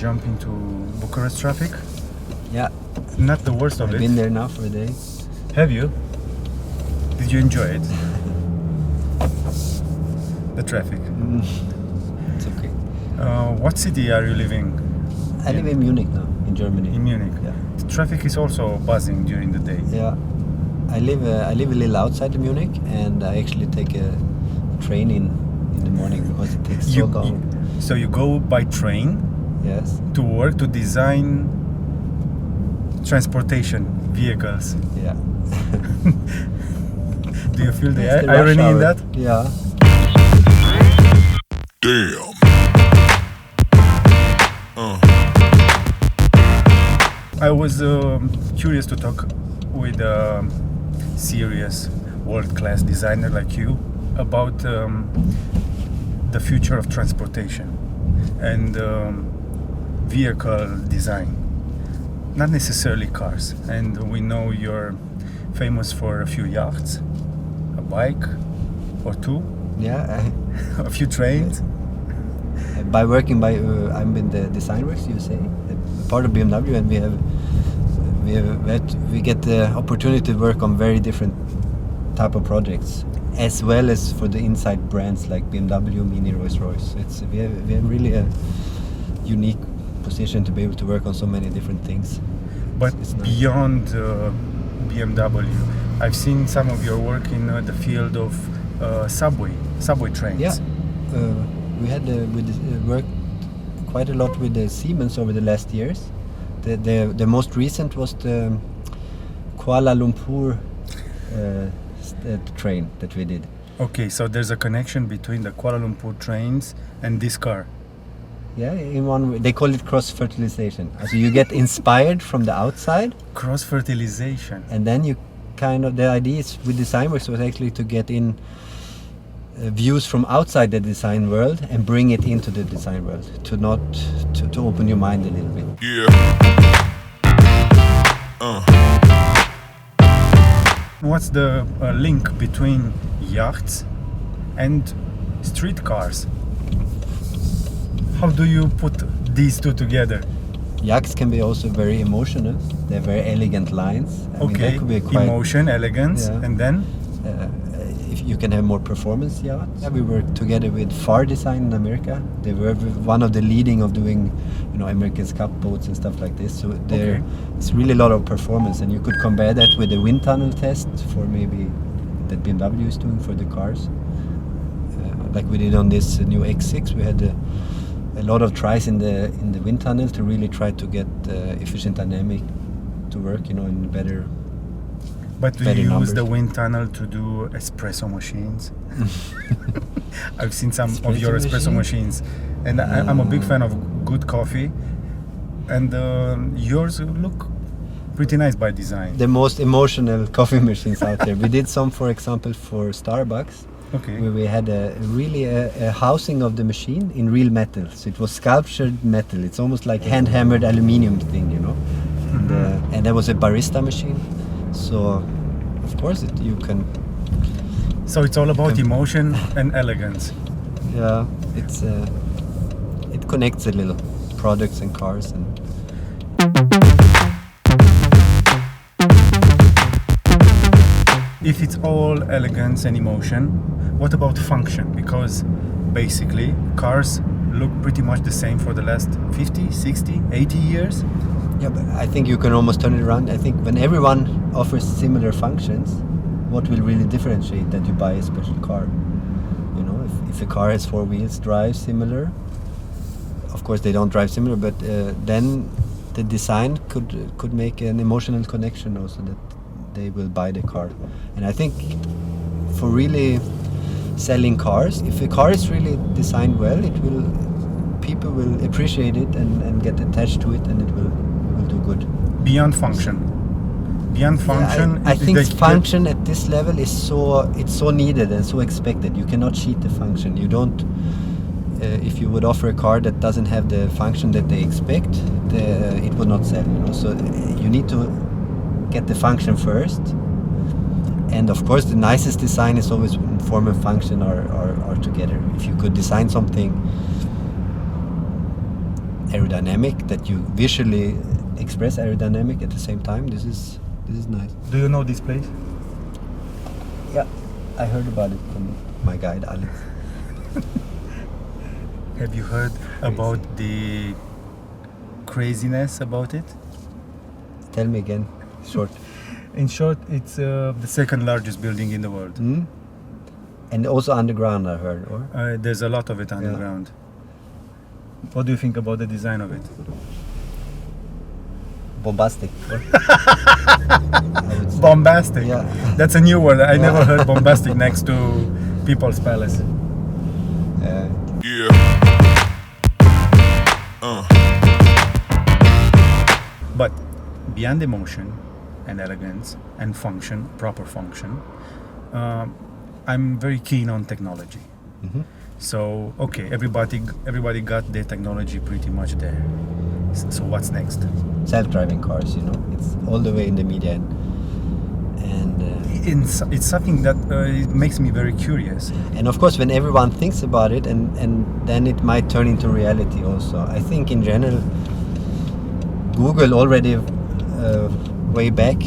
jump into Bucharest traffic. Yeah. Not the worst of it. I've been there now for a day. Have you? Did you enjoy it? The traffic. It's okay. What city are you living? I live in Munich now, in Germany. In Munich. Yeah. The traffic is also buzzing during the day. Yeah. I live a little outside of Munich, and I actually take a train in the morning because it takes so long. So you go by train? Yes. To work, to design transportation vehicles. Yeah. Do you feel the It's the irony rush in hour. that? Yeah. Damn. I was curious to talk with a serious world-class designer like you about the future of transportation and vehicle design, not necessarily cars. And we know you're famous for a few yachts, a bike or two, Yeah. a few trains. By working I'm in the design works, you say, part of BMW, and we get the opportunity to work on very different type of projects, as well as for the inside brands like BMW, Mini, Rolls-Royce. We have really a unique position to be able to work on so many different things. But It's nice. beyond BMW, I've seen some of your work in the field of subway trains. Yeah, we had worked quite a lot with the Siemens over the last years. The most recent was the Kuala Lumpur train that we did. Okay, so there's a connection between the Kuala Lumpur trains and this car. Yeah, in one way. They call it cross-fertilization. So you get inspired from the outside, Cross-fertilization. and then you the idea is with DesignWorks was actually to get in views from outside the design world and bring it into the design world, to open your mind a little bit. Yeah. What's the link between yachts and streetcars? How do you put these two together? Yachts can be also very emotional. They're very elegant lines. I mean, Okay, they could be quite, emotion, elegance, Yeah. and then? if you can have more performance yachts. Yeah, we worked together with Far Design in America. They were one of the leading of doing, America's Cup boats and stuff like this. So it's really a lot of performance, and you could compare that with the wind tunnel test for maybe that BMW is doing for the cars. Like we did on this new X6, we had a lot of tries in the wind tunnel to really try to get efficient dynamic to work, in better. But do better you use numbers. the wind tunnel to do espresso machines? I've seen some of Espresso your espresso machine? machines, and I'm a big fan of good coffee, and yours look pretty nice by design. The most emotional coffee machines out there. We did some, for example, for Starbucks, Okay. where we had a housing of the machine in real metal. So it was sculptured metal. It's almost like hand-hammered aluminium thing, And there was a barista machine. So, of course, you can. So it's all about emotion and elegance. Yeah, it connects a little products and cars and. If it's all elegance and emotion, what about function? Because basically cars look pretty much the same for the last 50, 60, 80 years. Yeah, but I think you can almost turn it around. I think when everyone offers similar functions, what will really differentiate that you buy a special car? If a car has four wheels, drives similar. Of course, they don't drive similar, but then the design could make an emotional connection also that they will buy the car. And I think for really selling cars, if a car is really designed well, people will appreciate it and get attached to it, and it will do good. Beyond function. I think function at this level is so needed and so expected. You cannot cheat the function. You don't. If you would offer a car that doesn't have the function that they expect, it will not sell. So you need to get the function first. And of course, the nicest design is always when form and function are together. If you could design something aerodynamic, that you visually express aerodynamic at the same time. This is nice. Do you know this place? Yeah, I heard about it from my guide Alex. Have you heard about the craziness about it? Tell me again, short. In short, it's the second largest building in the world. Hmm? And also underground, I heard, or? There's a lot of it underground. What do you think about the design of it? Bombastic. Bombastic. Yeah. That's a new word. I never heard bombastic next to People's Palace. But beyond emotion and elegance and function, proper function, I'm very keen on technology. Mhm. So okay, everybody got their technology pretty much there. So what's next? Self-driving cars, you know, it's all the way in the media, and It's something that it makes me very curious. and of course when everyone thinks about it, and then it might turn into reality also. I think in general, Google already way back,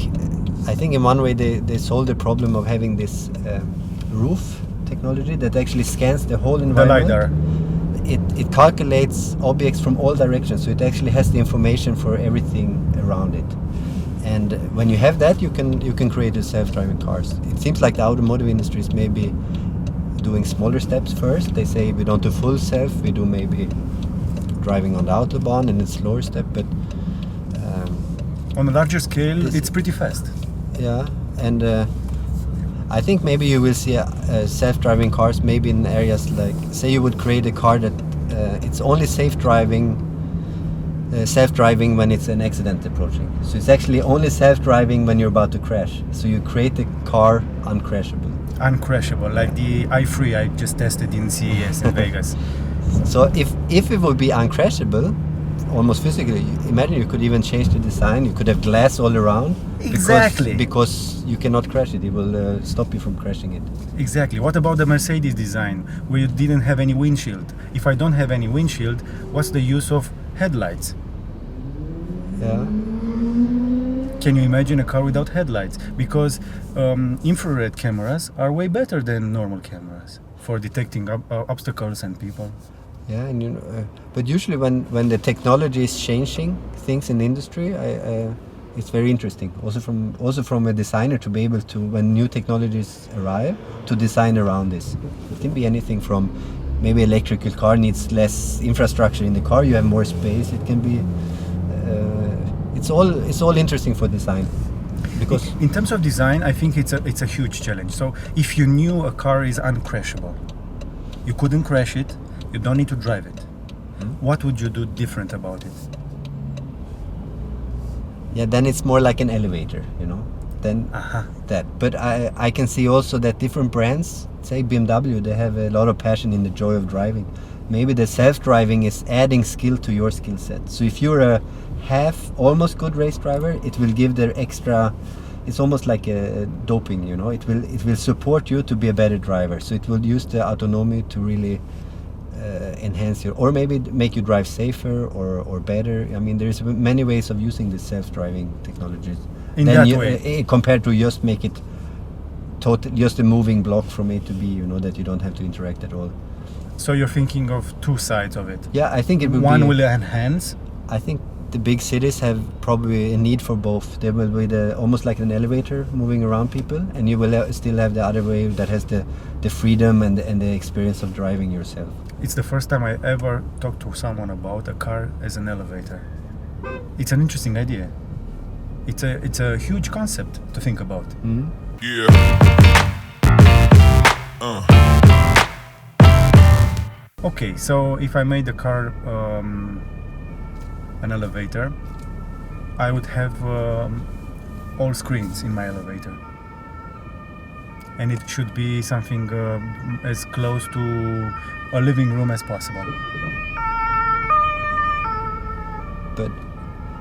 I think in one way they solved the problem of having this roof technology that actually scans the whole The environment. LiDAR. It calculates objects from all directions, so it actually has the information for everything around it. And when you have that, you can create a self-driving cars. It seems like the automotive industry is maybe doing smaller steps first. They say we don't do full self, we do maybe driving on the autobahn and a slower step. But On a larger scale, This- it's pretty fast. yeah, and I think maybe you will see self-driving cars maybe in areas like, say you would create a car that it's only self-driving when it's an accident approaching. So it's actually only self-driving when you're about to crash. So you create the car uncrashable. Uncrashable, like the i3 I just tested in CES in Vegas. So if it would be uncrashable, almost physically, imagine you could even change the design. You could have glass all around. Exactly. Because you cannot crash it. It will stop you from crashing it. Exactly. What about the Mercedes design, where you didn't have any windshield? If I don't have any windshield, what's the use of headlights? Yeah. Can you imagine a car without headlights? Because infrared cameras are way better than normal cameras for detecting obstacles and people. Yeah, and you know, but usually when the technology is changing things in the industry, it's very interesting. Also from a designer to be able to, when new technologies arrive, to design around this. It can be anything from maybe electrical car needs less infrastructure in the car. You have more space. It can be. It's all interesting for design. Because In terms of design, I think it's a huge challenge. So if you knew a car is uncrashable, you couldn't crash it, you don't need to drive it. What would you do different about it? yeah, then it's more like an elevator, you know. Then that. But I can see also that different brands, say BMW, they have a lot of passion in the joy of driving. Maybe the self-driving is adding skill to your skill set. So if you're a almost good race driver, it will give their extra. It's almost like a doping, you know. It will support you to be a better driver. So it will use the autonomy to really enhance your, or maybe make you drive safer or better. I mean, there's many ways of using the self-driving technologies. In that way. Compared to just make it just a moving block from A to B, you know, that you don't have to interact at all. So you're thinking of two sides of it. Yeah, I think it will One be. will enhance. I think the big cities have probably a need for both. There will be almost like an elevator moving around people, and you will still have the other way that has the freedom and the experience of driving yourself. It's the first time I ever talked to someone about a car as an elevator. It's an interesting idea. It's a huge concept to think about. Mm-hmm. Okay, so if I made the car an elevator, I would have all screens in my elevator, and it should be something as close to a living room as possible. But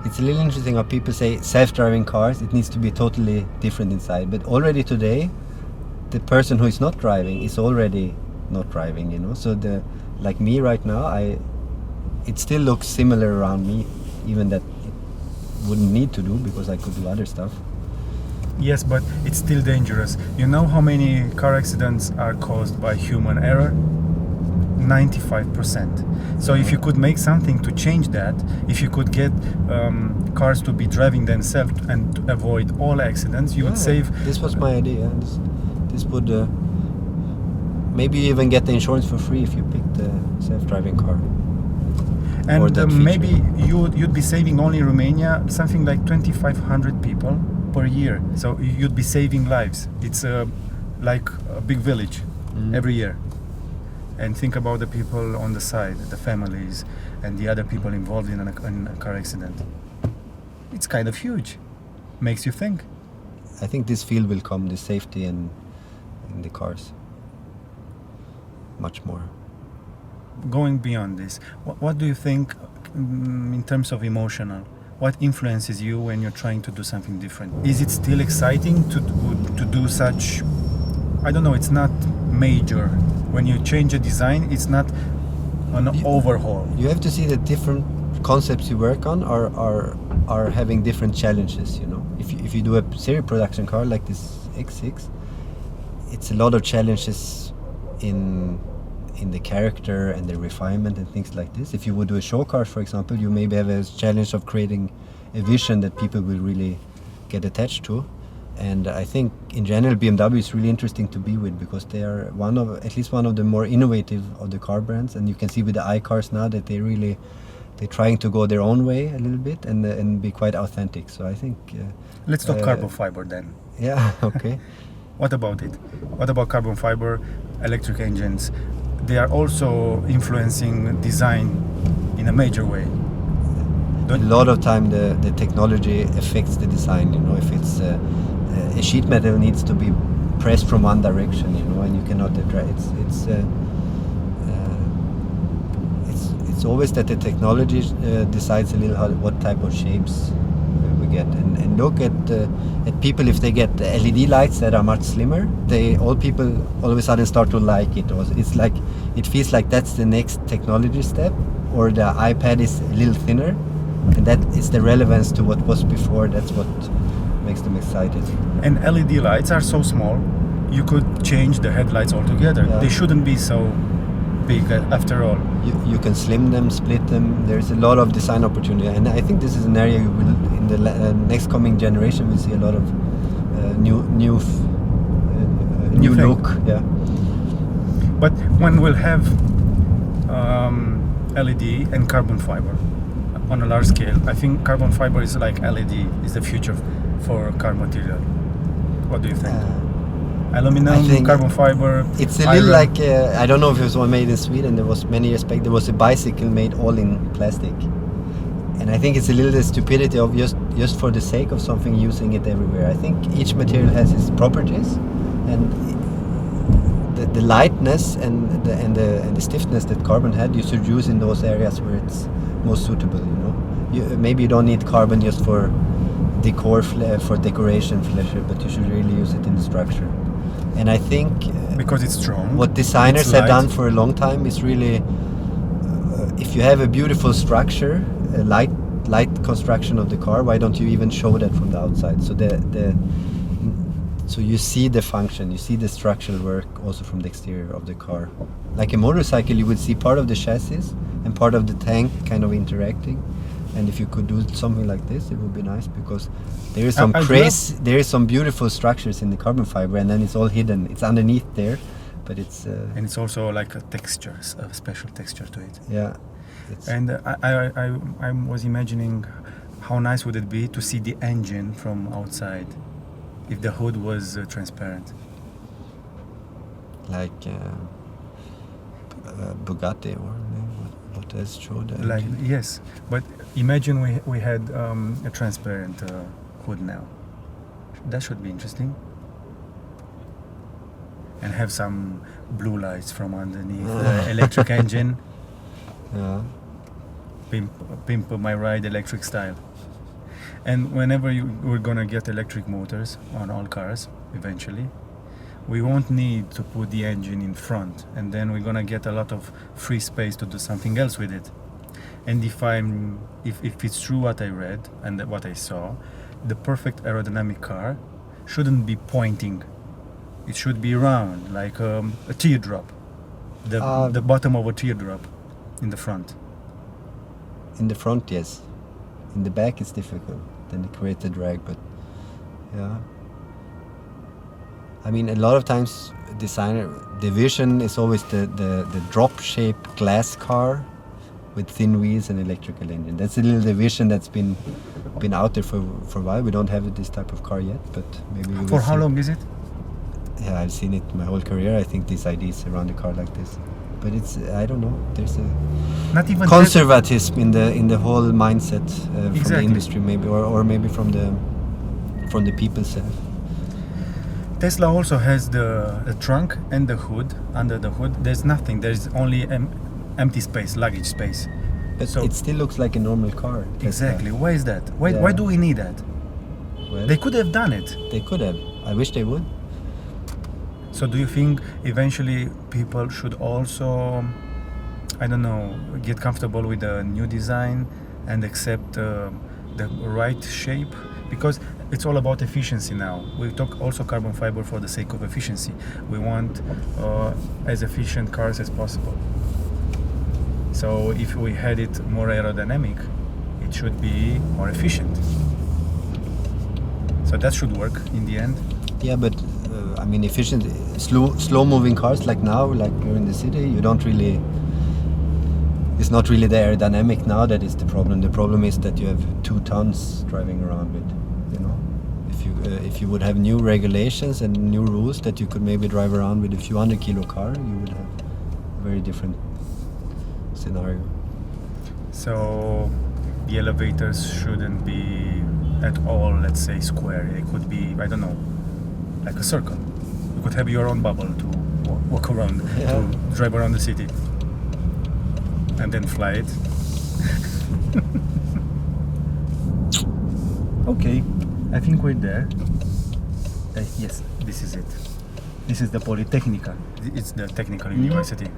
it's a little interesting how people say self-driving cars, it needs to be totally different inside. But already today, the person who is not driving is already not driving, you know. So like me right now, it still looks similar around me, even that it wouldn't need to do because I could do other stuff. Yes, but it's still dangerous. You know how many car accidents are caused by human error? 95%. So if you could make something to change that, if you could get cars to be driving themselves and to avoid all accidents, you would save. This was my idea. This would maybe even get the insurance for free if you picked a self-driving car. And that feature. maybe you'd be saving only in Romania something like 2,500 people per year. So you'd be saving lives. It's like a big village every year. And think about the people on the side, the families, and the other people involved in a car accident. It's kind of huge. Makes you think. I think this field will come, the safety in the cars. Much more. Going beyond this, what do you think in terms of emotional? What influences you when you're trying to do something different? Is it still exciting to do such, I don't know, it's not major. When you change a design, it's not an overhaul. You have to see that different concepts you work on are having different challenges, you know. If you do a serial production car like this X6, it's a lot of challenges in the character and the refinement and things like this. If you would do a show car, for example, you maybe have a challenge of creating a vision that people will really get attached to. And I think in general BMW is really interesting to be with because they are at least one of the more innovative of the car brands, and you can see with the iCars now that they're trying to go their own way a little bit and be quite authentic. So I think let's talk carbon fiber then. Yeah, okay. What about it? What about carbon fiber, electric engines? They are also influencing design in a major way. A lot of time the technology affects the design, you know. If it's a sheet metal needs to be pressed from one direction, you know, and you cannot it's always that the technology decides a little what type of shapes we get. And look at people, if they get LED lights that are much slimmer, all people all of a sudden start to like it. It's like it feels like that's the next technology step, or the iPad is a little thinner, and that is the relevance to what was before. That's what makes them excited. And LED lights are so small, you could change the headlights altogether. Yeah. They shouldn't be so big after all. You can slim them, split them. There's a lot of design opportunity, and I think this is an area you will, in the next coming generation, we'll see a lot of new look. Yeah. But when we'll have LED and carbon fiber on a large scale, I think carbon fiber is like LED, is the future for car material. What do you think? Aluminum, carbon fiber. It's a little like I don't know if it was one made in Sweden. There was many years back. There was a bicycle made all in plastic, and I think it's a little the stupidity of just for the sake of something using it everywhere. I think each material has its properties, and the lightness and the stiffness that carbon had, you should use in those areas where it's most suitable. You know, maybe you don't need carbon just for decor for decoration pleasure, but you should really use it in the structure. And I think because it's strong, what designers have done for a long time is really if you have a beautiful structure, a light construction of the car, why don't you even show that from the outside? So so you see the function, you see the structural work also from the exterior of the car. Like a motorcycle, you would see part of the chassis and part of the tank kind of interacting. And if you could do something like this, it would be nice, because there is some there is some beautiful structures in the carbon fiber, and then it's all hidden. It's underneath there, but it's and it's also like a texture, a special texture to it. Yeah. And I was imagining how nice would it be to see the engine from outside if the hood was transparent. Like Bugatti or what else showed that? Like yes, but imagine we had a transparent hood now. That should be interesting. And have some blue lights from underneath the electric engine. Yeah. Pimp my ride electric style. And whenever we're gonna get electric motors on all cars eventually, we won't need to put the engine in front, and then we're gonna get a lot of free space to do something else with it. And if it's true what I read and what I saw, the perfect aerodynamic car shouldn't be pointing. It should be round, like a teardrop, the bottom of a teardrop in the front. In the front, yes. In the back, it's difficult. Then it creates a drag, but yeah. I mean, a lot of times, the vision is always the drop-shaped glass car with thin wheels and electrical engine. That's a little the vision that's been out there for a while. We don't have this type of car yet, but maybe we will. For how long is it? Yeah, I've seen it my whole career. I think these ideas around a car like this, but it's I don't know. There's a Not even conservatism in the whole mindset from the Exactly. industry, maybe, or maybe from the people self. Tesla also has the trunk and the hood. Under the hood, there's nothing. There's only empty space, luggage space. But So- it still looks like a normal car. Tesla. Exactly. Why is that? Why Yeah. do we need that? Well, They could have done it. they could have. I wish they would. So do you think eventually people should also, I don't know, get comfortable with the new design and accept the right shape? Because it's all about efficiency now. We talk also carbon fiber for the sake of efficiency. We want as efficient cars as possible. So if we had it more aerodynamic, it should be more efficient. So that should work in the end. Yeah, but I mean, efficient, slow-moving cars like now, like you're in the city, you don't really. It's not really the aerodynamic now that is the problem. The problem is that you have 2 tons driving around with. You know, if you would have new regulations and new rules that you could maybe drive around with a few 100-kilo car, you would have a very different scenario. So the elevators shouldn't be at all, let's say, square. It could be, I don't know, like a circle. You could have your own bubble to walk around, Yeah. to drive around the city, and then fly it. Okay, I think we're there. Yes, this is it. This is the Polytechnica. It's the technical university.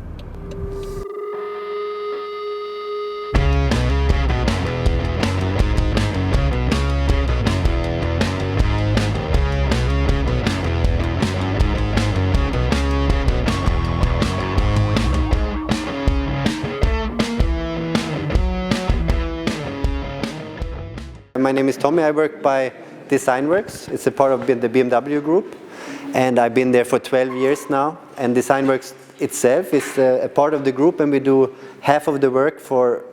My name is Tommy. I work by DesignWorks. It's a part of the BMW group, and I've been there for 12 years now. And DesignWorks itself is a part of the group, and we do half of the work for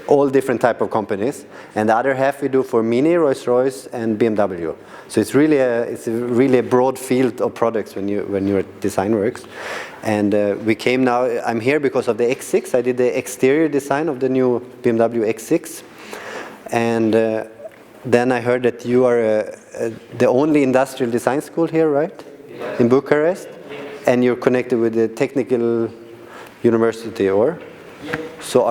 all different type of companies, and the other half we do for Mini, Rolls-Royce, and BMW. So it's really a broad field of products when you're at DesignWorks. And we came now. I'm here because of the X6. I did the exterior design of the new BMW X6. And then I heard that you are the only industrial design school here, right? Yes. In Bucharest? Yes. And you're connected with the technical university, or? Yes. So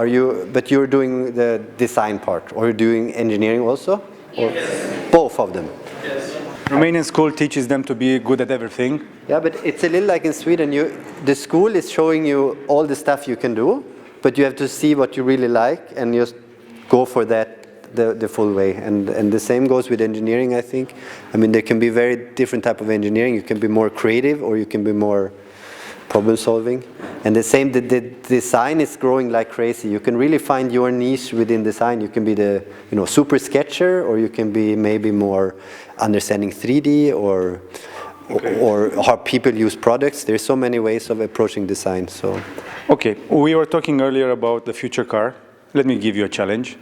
but you're doing the design part, or you're doing engineering also? Or yes. Both of them? Yes. Romanian school teaches them to be good at everything. Yeah, but it's a little like in Sweden. The school is showing you all the stuff you can do, but you have to see what you really like and just go for that the full way. And the same goes with engineering, I think. I mean, there can be very different type of engineering. You can be more creative, or you can be more problem solving. And the same, the design is growing like crazy. You can really find your niche within design. You can be the super sketcher, or you can be maybe more understanding 3D, or how people use products. There's so many ways of approaching design. So, okay, we were talking earlier about the future car. Let me give you a challenge.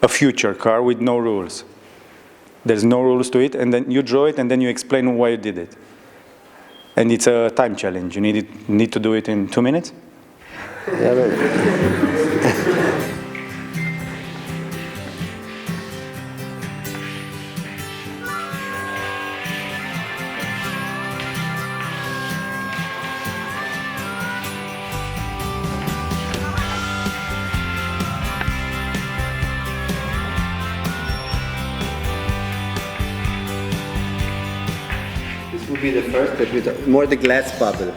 A future car with no rules. There's no rules to it, and then you draw it, and then you explain why you did it. And it's a time challenge. You need to do it in 2 minutes? yeah, but this would be the first, but with more the glass bubble,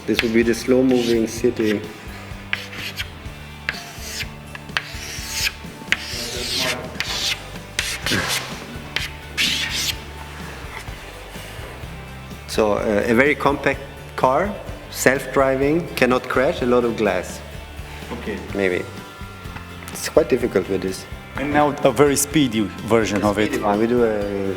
This would be the slow-moving city. So a very compact car, self-driving, cannot crash, a lot of glass. Okay. Maybe. It's quite difficult with this. And now a very speedy version of it. We do a...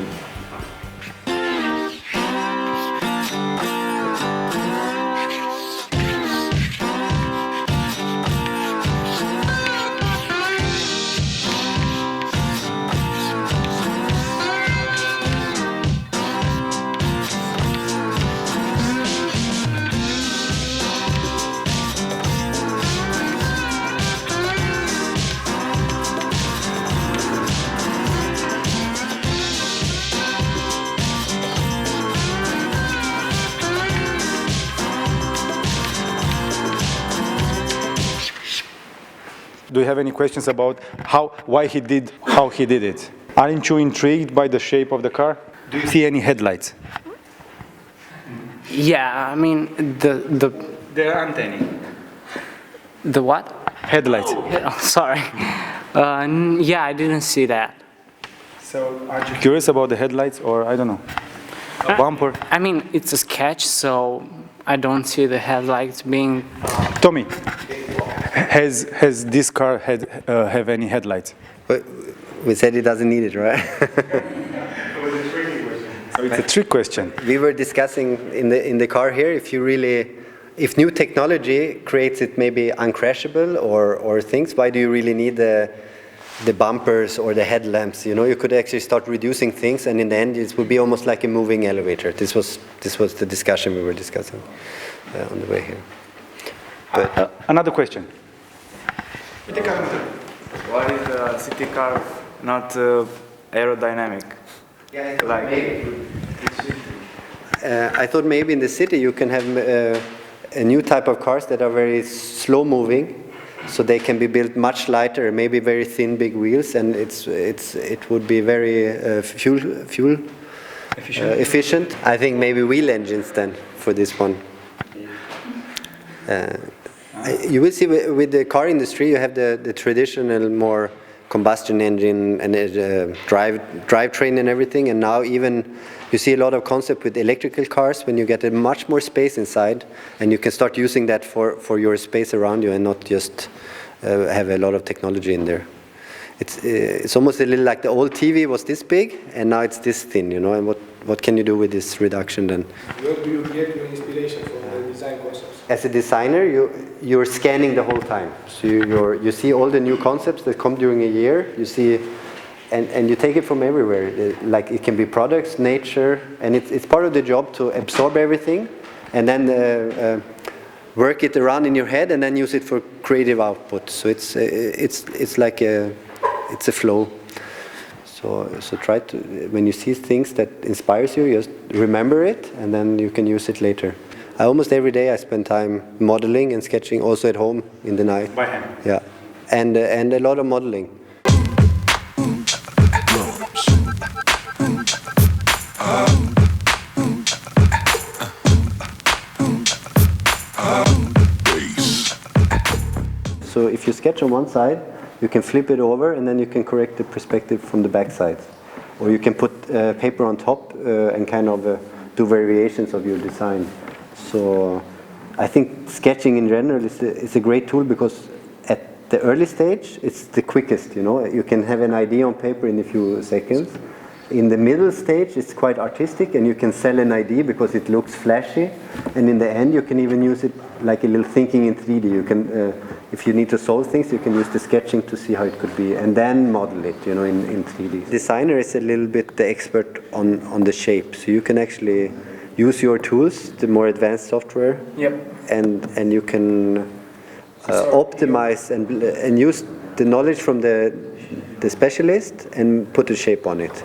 Do you have any questions about why he did how he did it? Aren't you intrigued by the shape of the car? Do you see any headlights? Yeah, I mean There aren't any. the what? Headlights. Oh, sorry. Yeah, I didn't see that. So are you curious about the headlights, or I don't know, a bumper? I mean, it's a sketch, so I don't see the headlights being. Tommy, has this car have any headlights? We said it doesn't need it, right? So it's a trick question. We were discussing in the car here, if new technology creates it maybe uncrashable or things, why do you really need the bumpers or the headlamps? You know, you could actually start reducing things, and in the end, it would be almost like a moving elevator. This was the discussion we were discussing on the way here. But Another question. Why is a city car not aerodynamic? I thought maybe in the city you can have a new type of cars that are very slow moving, so they can be built much lighter, maybe very thin, big wheels, and it would be very fuel efficient. I think maybe wheel engines then for this one. You will see with the car industry, you have the traditional more combustion engine and drivetrain and everything, and now even you see a lot of concept with electrical cars when you get a much more space inside, and you can start using that for your space around you and not just have a lot of technology in there. It's almost a little like the old TV was this big and now it's this thin, you know, and what can you do with this reduction then? Where do you get your inspiration from the design concepts? As a designer, you're scanning the whole time. So you see all the new concepts that come during a year. You see, and you take it from everywhere. Like it can be products, nature, and it's part of the job to absorb everything, and then work it around in your head, and then use it for creative output. So it's like it's a flow. So try to, when you see things that inspires you, just remember it, and then you can use it later. Almost every day I spend time modeling and sketching, also at home in the night. By hand. Yeah, and a lot of modeling. So if you sketch on one side, you can flip it over and then you can correct the perspective from the back side. Or you can put paper on top and kind of do variations of your design. So I think sketching in general is a great tool because at the early stage it's the quickest, you know. You can have an idea on paper in a few seconds. In the middle stage it's quite artistic and you can sell an idea because it looks flashy. And in the end you can even use it like a little thinking in 3D. You can, if you need to solve things, you can use the sketching to see how it could be and then model it, you know, in 3D. Designer is a little bit the expert on the shape. So you can actually use your tools, the more advanced software, Yep. and you can optimize and use the knowledge from the specialist and put a shape on it.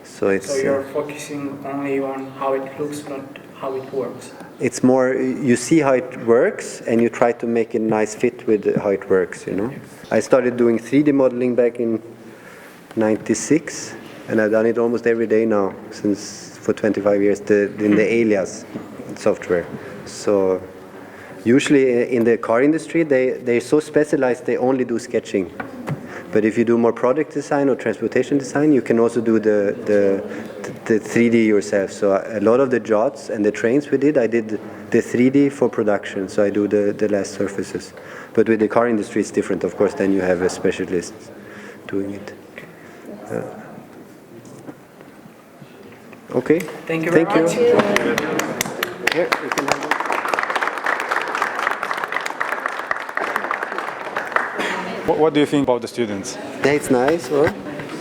So it's. So you're focusing only on how it looks, not how it works. It's more you see how it works and you try to make a nice fit with how it works. You know. I started doing 3D modeling back in '96, and I've done it almost every day now for 25 years. In the Alias software. So usually in the car industry, they're so specialized they only do sketching. But if you do more product design or transportation design, you can also do the the 3D yourself. So a lot of the jots and the trains we did, I did the 3D for production. So I do the last surfaces. But with the car industry, it's different. Of course, then you have a specialist doing it. Okay. Thank you very much. Here, you can have it. What do you think about the students? Yeah, it's nice, or?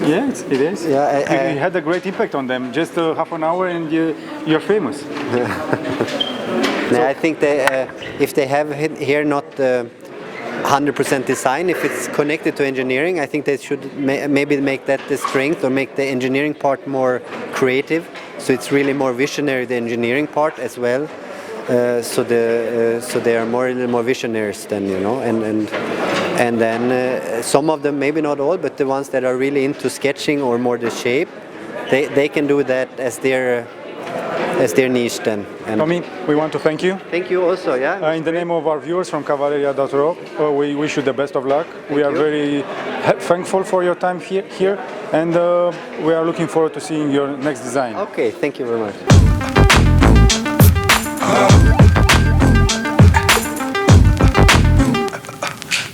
Yes, it is. Yeah, You had a great impact on them. Just half an hour and you're famous. No, I think if they have here not 100% design, if it's connected to engineering, I think they should maybe make that the strength, or make the engineering part more creative. So it's really more visionary, the engineering part as well. So they are a little more visionaries then, you know, and then some of them, maybe not all, but the ones that are really into sketching or more the shape, they can do that as their niche then. And Tommy, we want to thank you. thank you also, yeah. In the name of our viewers from Cavaleria.ro, we wish you the best of luck. We are very thankful for your time here, and we are looking forward to seeing your next design. Okay, thank you very much.